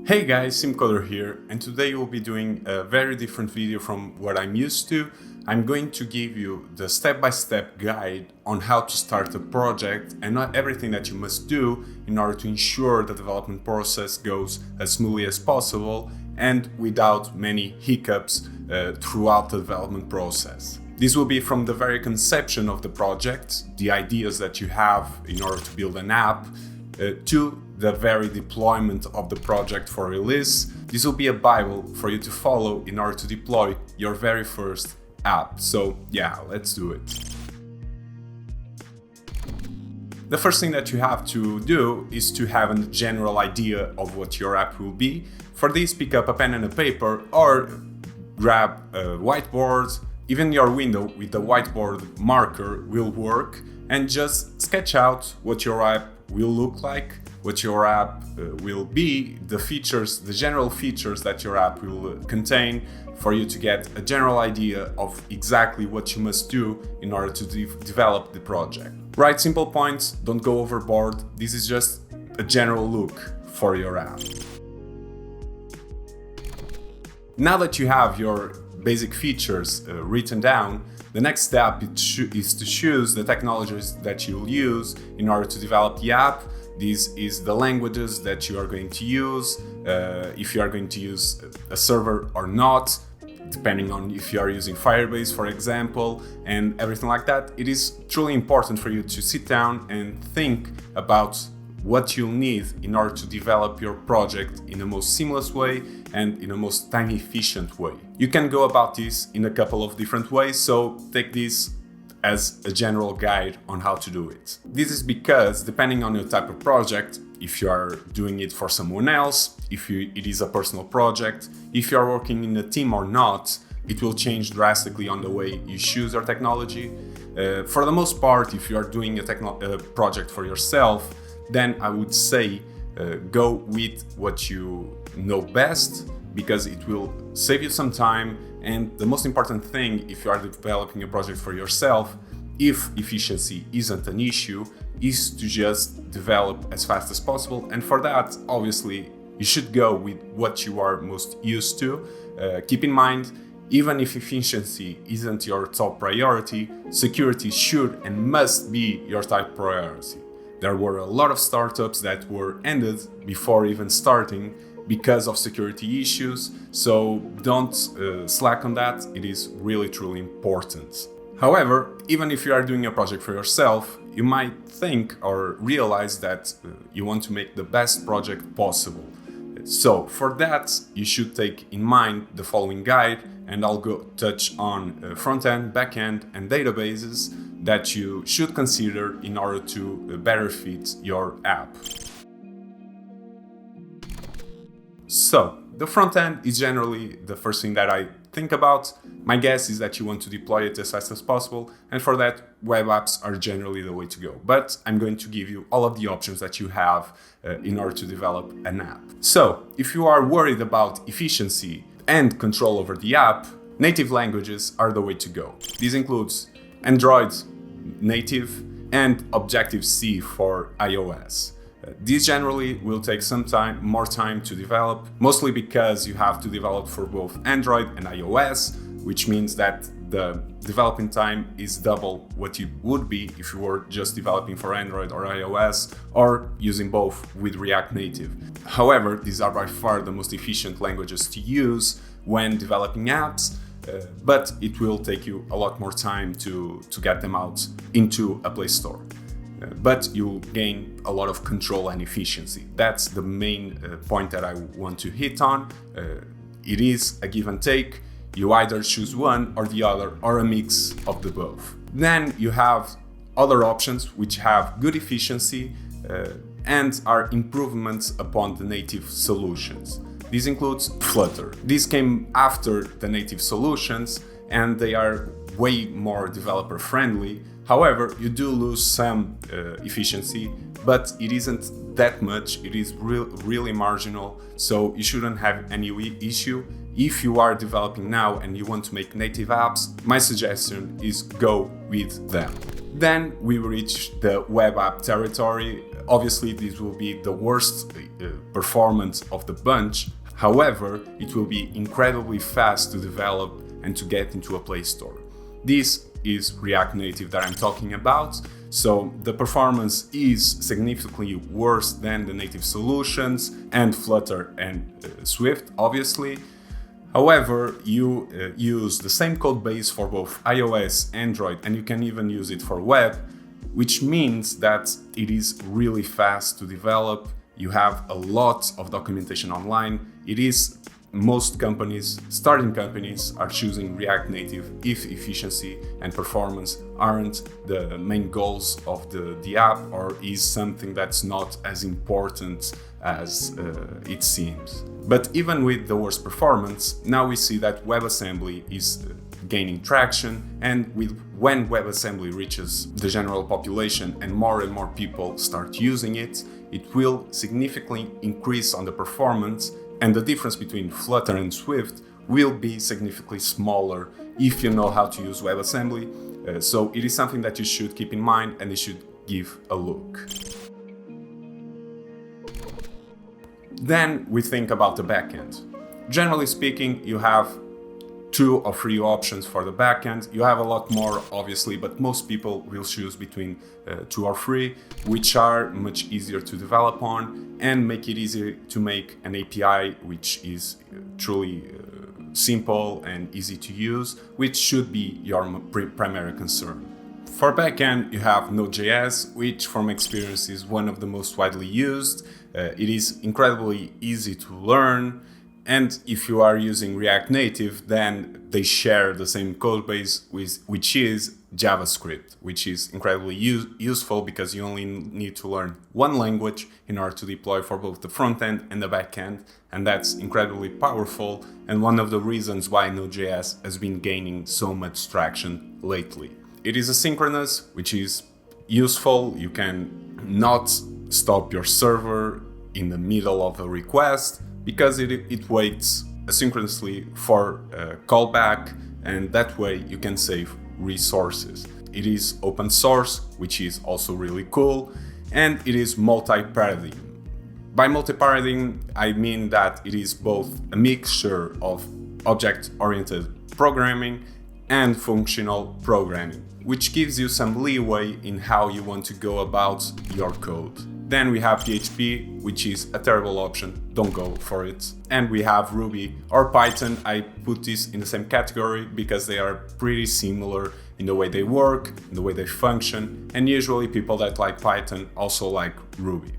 Hey guys, SimCoder here, and today we'll be doing a very different video from what I'm used to. I'm going to give you the step-by-step guide on how to start a project and not everything that you must do in order to ensure the development process goes as smoothly as possible and without many hiccups throughout the development process. This will be from the very conception of the project, the ideas that you have in order to build an app, to the very deployment of the project for release. This will be a Bible for you to follow in order to deploy your very first app. So yeah, let's do it. The first thing that you have to do is to have a general idea of what your app will be. For this, pick up a pen and a paper or grab a whiteboard. Even your window with the whiteboard marker will work, and just sketch out what your app will look like, what your app will be, the features, the general features that your app will contain, for you to get a general idea of exactly what you must do in order to develop the project. Write simple points, don't go overboard. This is just a general look for your app. Now that you have your basic features written down, the next step is to choose the technologies that you'll use in order to develop the app. This is the languages that you are going to use, if you are going to use a server or not, depending on if you are using Firebase, for example, and everything like that. It is truly important for you to sit down and think about what you'll need in order to develop your project in the most seamless way and in the most time efficient way. You can go about this in a couple of different ways, so take this as a general guide on how to do it. This is because depending on your type of project, if you are doing it for someone else, if it is a personal project, if you are working in a team or not, it will change drastically on the way you choose your technology. For the most part, if you are doing a project for yourself, then I would say go with what you know best, because it will save you some time. And the most important thing, if you are developing a project for yourself, if efficiency isn't an issue, is to just develop as fast as possible. And for that, obviously, you should go with what you are most used to. Keep in mind, even if efficiency isn't your top priority, security should and must be your top priority. There were a lot of startups that were ended before even starting because of security issues, so don't slack on that. It is really truly important. However, even if you are doing a project for yourself, you might think or realize that you want to make the best project possible. So for that, you should take in mind the following guide, and I'll touch on Frontend, Backend, and databases that you should consider in order to better fit your app. So, the front end is generally the first thing that I think about. My guess is that you want to deploy it as fast as possible, and for that, web apps are generally the way to go. But I'm going to give you all of the options that you have in order to develop an app. So, if you are worried about efficiency and control over the app, native languages are the way to go. This includes Android native and Objective-C for iOS. These generally will take some more time to develop, mostly because you have to develop for both Android and iOS, which means that the developing time is double what it would be if you were just developing for Android or iOS, or using both with React Native. However, these are by far the most efficient languages to use when developing apps, but it will take you a lot more time to get them out into a Play Store. But you'll gain a lot of control and efficiency. That's the main point that I want to hit on. It is a give and take. You either choose one or the other, or a mix of the both. Then you have other options which have good efficiency and are improvements upon the native solutions. This includes Flutter. These came after the native solutions, and they are way more developer friendly. However, you do lose some efficiency, but it isn't that much. It is really marginal, so you shouldn't have any issue. If you are developing now and you want to make native apps, my suggestion is go with them. Then we reach the web app territory. Obviously, this will be the worst performance of the bunch. However, it will be incredibly fast to develop and to get into a Play Store. This is React Native that I'm talking about. So the performance is significantly worse than the native solutions and Flutter and Swift, obviously. However, you use the same code base for both iOS, Android, and you can even use it for web, which means that it is really fast to develop. You have a lot of documentation online. Most companies, starting companies, are choosing React Native if efficiency and performance aren't the main goals of the app, or is something that's not as important as it seems. But even with the worst performance, now we see that WebAssembly is gaining traction, and when WebAssembly reaches the general population and more people start using it, it will significantly increase on the performance, and the difference between Flutter and Swift will be significantly smaller if you know how to use WebAssembly. So it is something that you should keep in mind and you should give a look. Then we think about the backend. Generally speaking, you have 2 or 3 options for the backend. You have a lot more, obviously, but most people will choose between 2 or 3, which are much easier to develop on and make it easier to make an API, which is truly simple and easy to use, which should be your primary concern. For backend, you have nodejs, which from experience is one of the most widely used. It is incredibly easy to learn. And if you are using React Native, then they share the same code base, which is JavaScript, which is incredibly useful because you only need to learn one language in order to deploy for both the front end and the back end. And that's incredibly powerful, and one of the reasons why Node.js has been gaining so much traction lately. It is asynchronous, which is useful. You can not stop your server in the middle of a request, because it waits asynchronously for a callback, and that way you can save resources. It is open source, which is also really cool, and it is multi-paradigm. By multi-paradigm, I mean that it is both a mixture of object-oriented programming and functional programming, which gives you some leeway in how you want to go about your code. Then we have PHP, which is a terrible option, don't go for it. And we have Ruby or Python. I put this in the same category because they are pretty similar in the way they work, in the way they function, and usually people that like Python also like Ruby.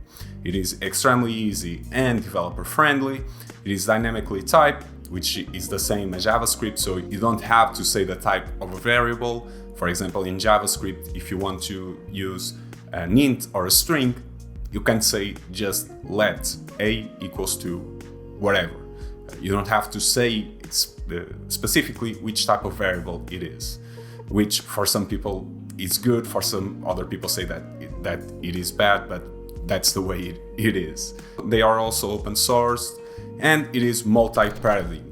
It is extremely easy and developer friendly. It is dynamically typed, which is the same as JavaScript, so you don't have to say the type of a variable. For example, in JavaScript, if you want to use an int or a string, you can say just let a equals to whatever. You don't have to say specifically which type of variable it is, which for some people is good, for some other people say that it is bad, but that's the way it is. They are also open source, and it is multi-paradigm.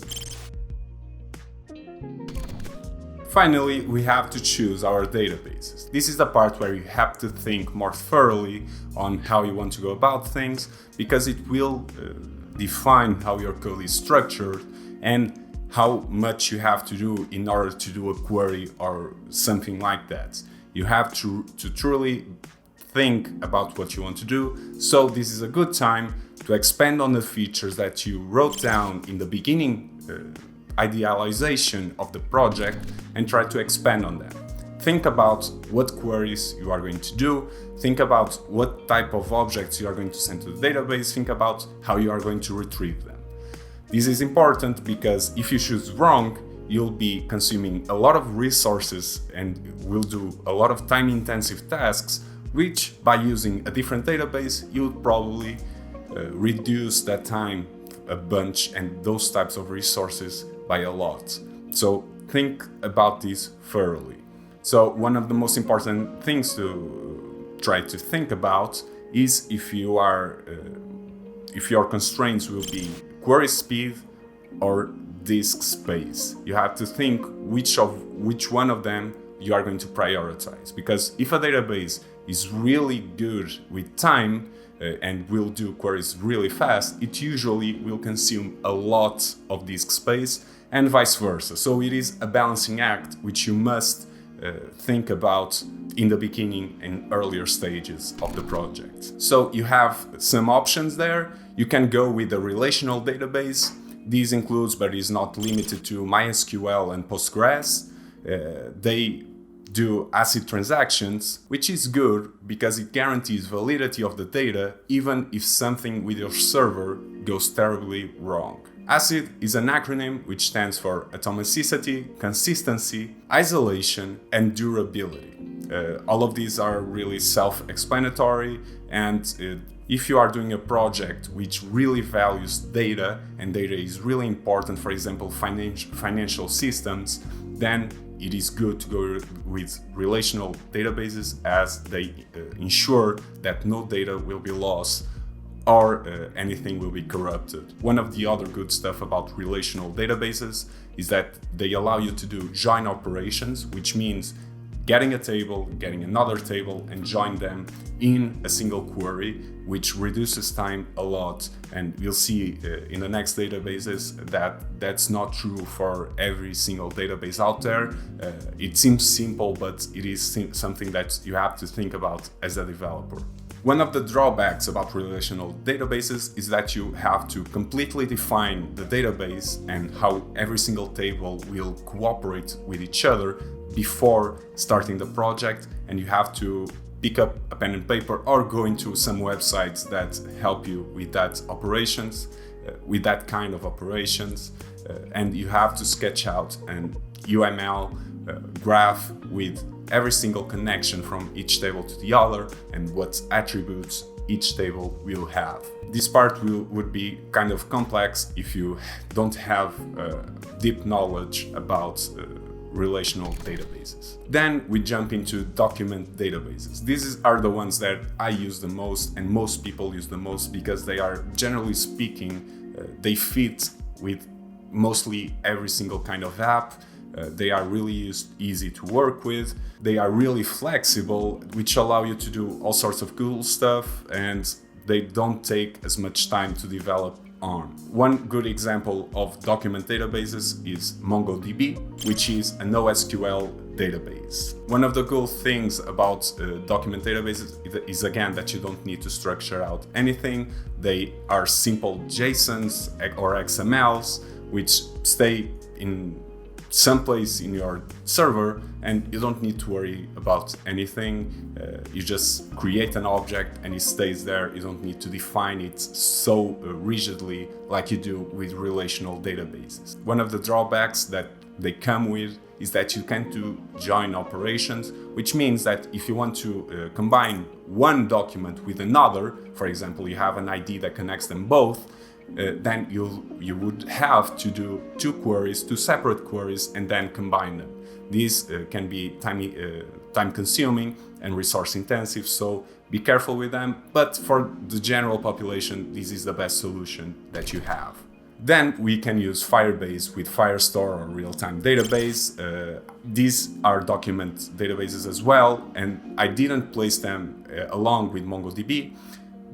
Finally, we have to choose our databases. This is the part where you have to think more thoroughly on how you want to go about things, because it will define how your code is structured and how much you have to do in order to do a query or something like that. You have to truly think about what you want to do. So this is a good time to expand on the features that you wrote down in the beginning idealization of the project and try to expand on them. Think about what queries you are going to do. Think about what type of objects you are going to send to the database. Think about how you are going to retrieve them. This is important because if you choose wrong, you'll be consuming a lot of resources and will do a lot of time-intensive tasks, which by using a different database, you'll probably reduce that time a bunch and those types of resources by a lot. So think about this thoroughly. So one of the most important things to try to think about is if your constraints will be query speed or disk space. You have to think which one of them you are going to prioritize. Because if a database is really good with time and will do queries really fast, it usually will consume a lot of disk space, and vice versa. So it is a balancing act which you must think about in the beginning and earlier stages of the project. So you have some options there. You can go with a relational database. This includes, but is not limited to, MySQL and Postgres. They do ACID transactions, which is good because it guarantees validity of the data even if something with your server goes terribly wrong. ACID is an acronym which stands for atomicity, consistency, isolation, and durability. All of these are really self-explanatory, and if you are doing a project which really values data, and data is really important, for example, financial systems, then it is good to go with relational databases, as they ensure that no data will be lost or anything will be corrupted. One of the other good stuff about relational databases is that they allow you to do join operations, which means getting a table, getting another table, and join them in a single query, which reduces time a lot. And we'll see in the next databases that that's not true for every single database out there. It seems simple, but it is something that you have to think about as a developer. One of the drawbacks about relational databases is that you have to completely define the database and how every single table will cooperate with each other before starting the project, and you have to pick up a pen and paper or go into some websites that help you with that operations, with that kind of operations, and you have to sketch out an UML graph with every single connection from each table to the other and what attributes each table will have. This part would be kind of complex if you don't have deep knowledge about relational databases. Then we jump into document databases. These are the ones that I use the most and most people use the most because they are, generally speaking, they fit with mostly every single kind of app. They are really easy to work with. They are really flexible, which allow you to do all sorts of cool stuff, and they don't take as much time to develop on. One good example of document databases is MongoDB, which is a NoSQL database. One of the cool things about document databases is again that you don't need to structure out anything. They are simple JSONs or XMLs which stay in someplace in your server, and you don't need to worry about anything. You just create an object and it stays there. You don't need to define it so rigidly like you do with relational databases. One of the drawbacks that they come with is that you can't do join operations, which means that if you want to combine one document with another, for example, you have an ID that connects them both, then you would have to do two separate queries, and then combine them. These can be time consuming and resource intensive, so be careful with them. But for the general population, this is the best solution that you have. Then we can use Firebase with Firestore or real-time database. These are document databases as well, and I didn't place them along with MongoDB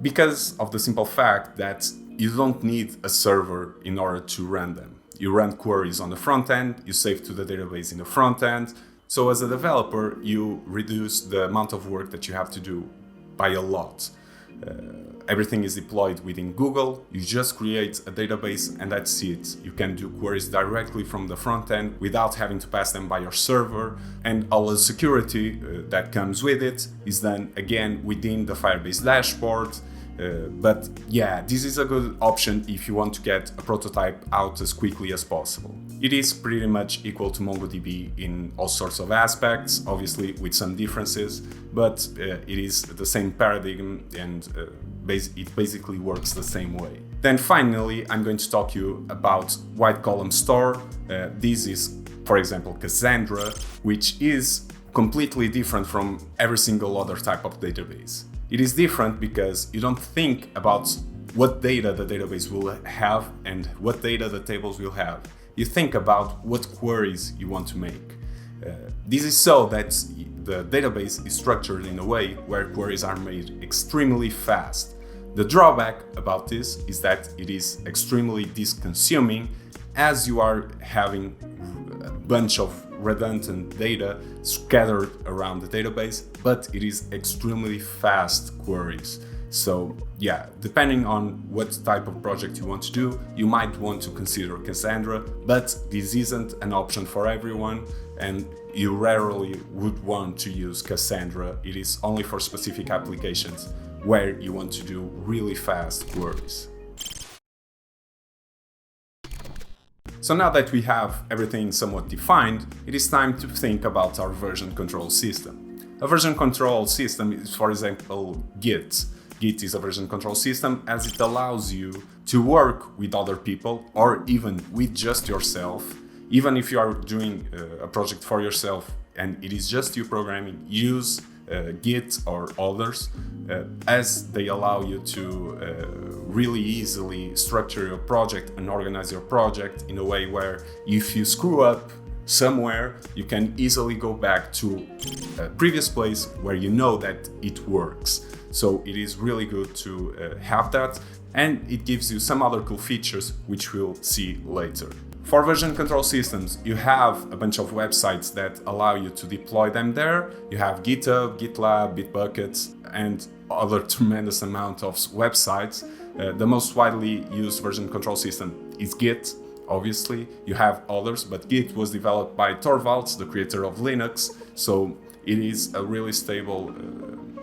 because of the simple fact that you don't need a server in order to run them. You run queries on the front end, you save to the database in the front end. So as a developer, you reduce the amount of work that you have to do by a lot. Everything is deployed within Google. You just create a database and that's it. You can do queries directly from the front end without having to pass them by your server. And all the security that comes with it is done again within the Firebase dashboard. But yeah, this is a good option if you want to get a prototype out as quickly as possible. It is pretty much equal to MongoDB in all sorts of aspects, obviously with some differences, but it is the same paradigm and it basically works the same way. Then finally, I'm going to talk to you about wide column store. This is, for example, Cassandra, which is completely different from every single other type of database. It is different because you don't think about what data the database will have and what data the tables will have. You think about what queries you want to make. This is so that the database is structured in a way where queries are made extremely fast. The drawback about this is that it is extremely disk consuming, as you are having a bunch of redundant data scattered around the database, but it is extremely fast queries. So yeah, depending on what type of project you want to do, you might want to consider Cassandra, but this isn't an option for everyone, and you rarely would want to use Cassandra. It is only for specific applications where you want to do really fast queries. So now that we have everything somewhat defined, it is time to think about our version control system. A version control system is, for example, Git. Git is a version control system as it allows you to work with other people or even with just yourself. Even if you are doing a project for yourself and it is just you programming, use Git or others, as they allow you to really easily structure your project and organize your project in a way where if you screw up somewhere, you can easily go back to a previous place where you know that it works. So it is really good to have that, and it gives you some other cool features which we'll see later. For version control systems, you have a bunch of websites that allow you to deploy them there. You have GitHub, GitLab, Bitbucket, and other tremendous amount of websites. The most widely used version control system is Git, obviously. You have others, but Git was developed by Torvalds, the creator of Linux, so it is a really stable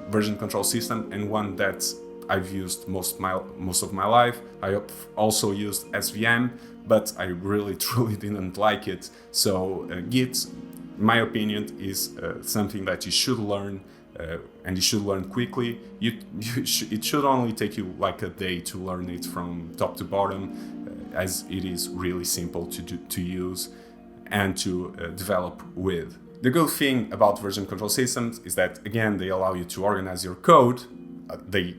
version control system and one that I've used most of my life. I also used SVM, but I really truly didn't like it. So Git, in my opinion, is something that you should learn, and you should learn quickly. It should only take you like a day to learn it from top to bottom, as it is really simple to use and to develop with. The good thing about version control systems is that, again, they allow you to organize your code.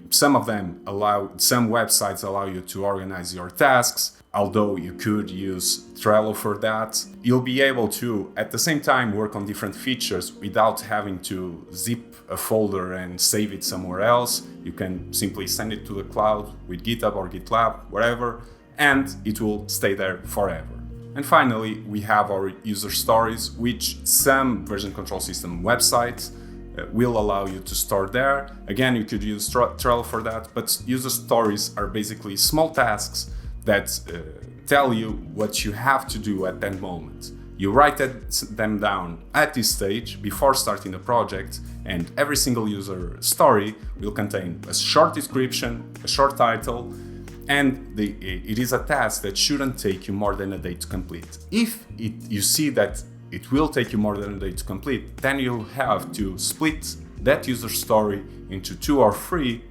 Some websites allow you to organize your tasks, although you could use Trello for that. You'll be able to, at the same time, work on different features without having to zip a folder and save it somewhere else. You can simply send it to the cloud with GitHub or GitLab, whatever, and it will stay there forever. And finally, we have our user stories, which some version control system websites will allow you to store there. Again, you could use Trello for that, but user stories are basically small tasks that tell you what you have to do at that moment. You write them down at this stage before starting the project, and every single user story will contain a short description, a short title, and it is a task that shouldn't take you more than a day to complete. If you see that it will take you more than a day to complete, then you'll have to split that user story into 2 or 3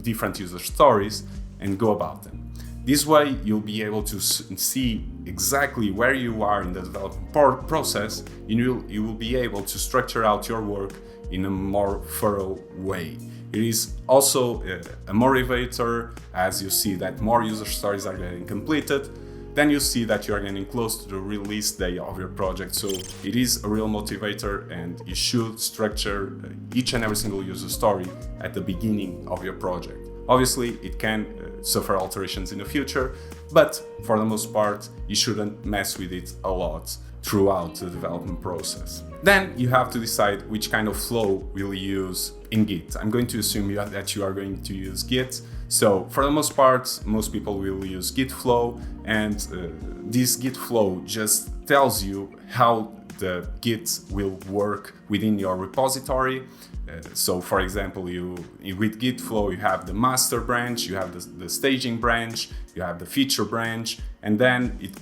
different user stories and go about them. This way, you'll be able to see exactly where you are in the development process, and you will be able to structure out your work in a more thorough way. It is also a motivator, as you see that more user stories are getting completed. Then you see that you are getting close to the release day of your project. So it is a real motivator, and you should structure each and every single user story at the beginning of your project. Obviously, it can suffer alterations in the future, but for the most part, you shouldn't mess with it a lot throughout the development process. Then you have to decide which kind of flow will you use in Git. I'm going to assume that you are going to use Git. So for the most part, most people will use Git flow, and this Git flow just tells you how the Git will work within your repository. So for example, with Git flow, you have the master branch, you have the staging branch, you have the feature branch, and then it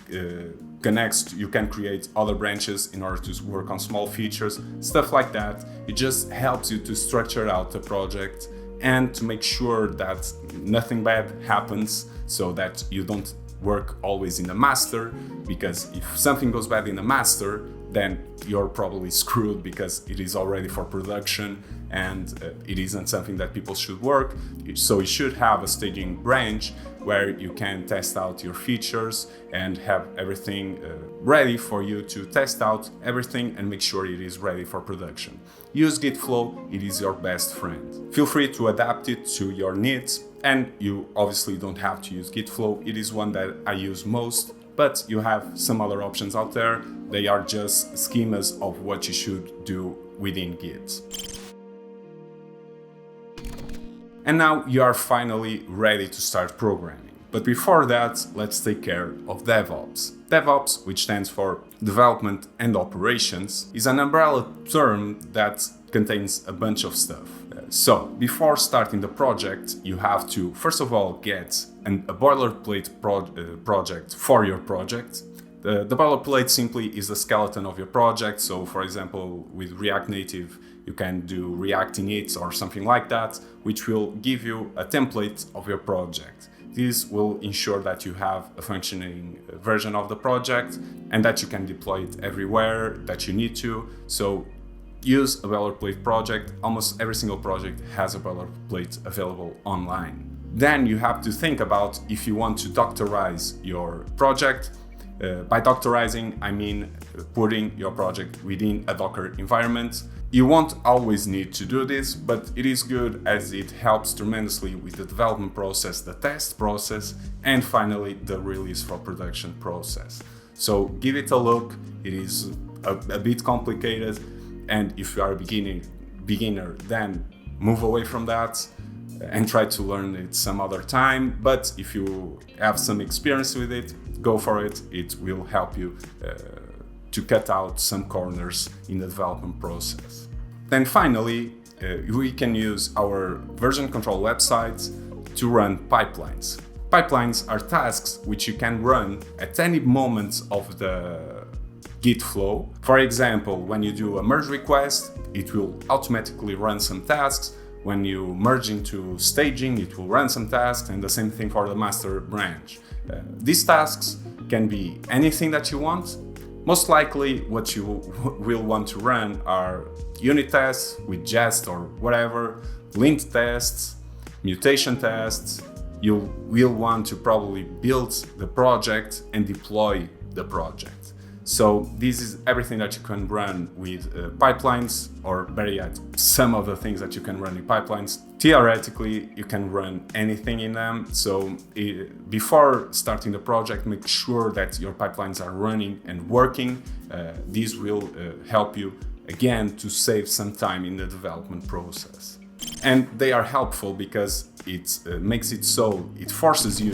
connects. You can create other branches in order to work on small features, stuff like that. It just helps you to structure out the project and to make sure that nothing bad happens, so that you don't work always in the master, because if something goes bad in the master, then you're probably screwed because it is already for production and it isn't something that people should work. So you should have a staging branch where you can test out your features and have everything ready for you to test out everything and make sure it is ready for production. Use Git flow, it is your best friend. Feel free to adapt it to your needs, and you obviously don't have to use Git flow. It is one that I use most, but you have some other options out there. They are just schemas of what you should do within Git. And now you are finally ready to start programming. But before that, let's take care of Devops. Devops, which stands for Development and Operations, is an umbrella term that contains a bunch of stuff. So, before starting the project, you have to, first of all, get a boilerplate project for your project. The boilerplate simply is the skeleton of your project. So, for example, with React Native, you can do React init or something like that, which will give you a template of your project. This will ensure that you have a functioning version of the project and that you can deploy it everywhere that you need to. So use a boilerplate project. Almost every single project has a boilerplate available online. Then you have to think about if you want to Dockerize your project. By Dockerizing, I mean putting your project within a Docker environment. You won't always need to do this, but it is good as it helps tremendously with the development process, the test process, and finally the release for production process. So give it a look. It is a bit complicated, and if you are a beginner, then move away from that and try to learn it some other time. But if you have some experience with it, go for it. It will help you to cut out some corners in the development process. Then finally, we can use our version control websites to run pipelines. Pipelines are tasks which you can run at any moment of the Git flow. For example, when you do a merge request, it will automatically run some tasks. When you merge into staging, it will run some tasks, and the same thing for the master branch. These tasks can be anything that you want. Most likely what you will want to run are unit tests with Jest or whatever, lint tests, mutation tests. You will want to probably build the project and deploy the project. So this is everything that you can run with pipelines, or better yet, some of the things that you can run in pipelines. Theoretically, you can run anything in them. So before starting the project, make sure that your pipelines are running and working. This will help you, again, to save some time in the development process. And they are helpful because it makes it so it forces you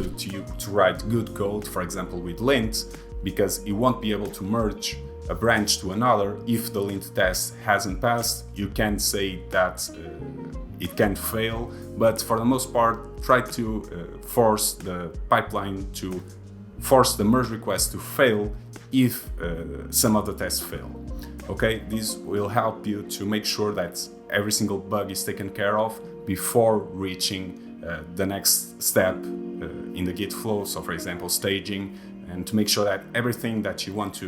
to write good code, for example, with lint, because you won't be able to merge a branch to another if the lint test hasn't passed. You can say that it can fail, but for the most part, try to force the pipeline to force the merge request to fail if some of the tests fail. Okay, this will help you to make sure that every single bug is taken care of before reaching the next step in the Git flow. So, for example, staging, and to make sure that everything that you want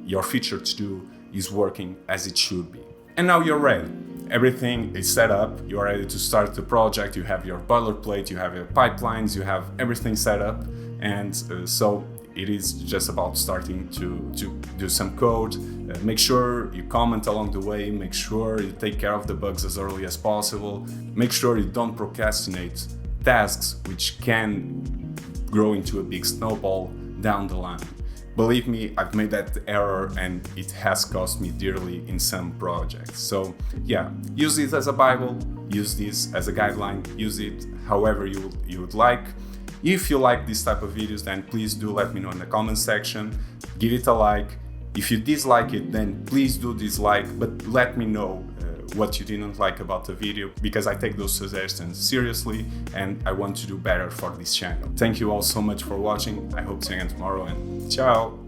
your feature to do is working as it should be. And now you're ready. Everything is set up. You're ready to start the project. You have your boilerplate, you have your pipelines, you have everything set up. And so it is just about starting to do some code. Make sure you comment along the way. Make sure you take care of the bugs as early as possible. Make sure you don't procrastinate tasks which can grow into a big snowball down the line. Believe me, I've made that error and it has cost me dearly in some projects. So yeah, use this as a Bible, use this as a guideline, use it however you would like. If you like this type of videos, then please do let me know in the comment section. Give it a like. If you dislike it, then please do dislike, but let me know what you didn't like about the video, because I take those suggestions seriously and I want to do better for this channel. Thank you all so much for watching. I hope to see you again tomorrow, and ciao!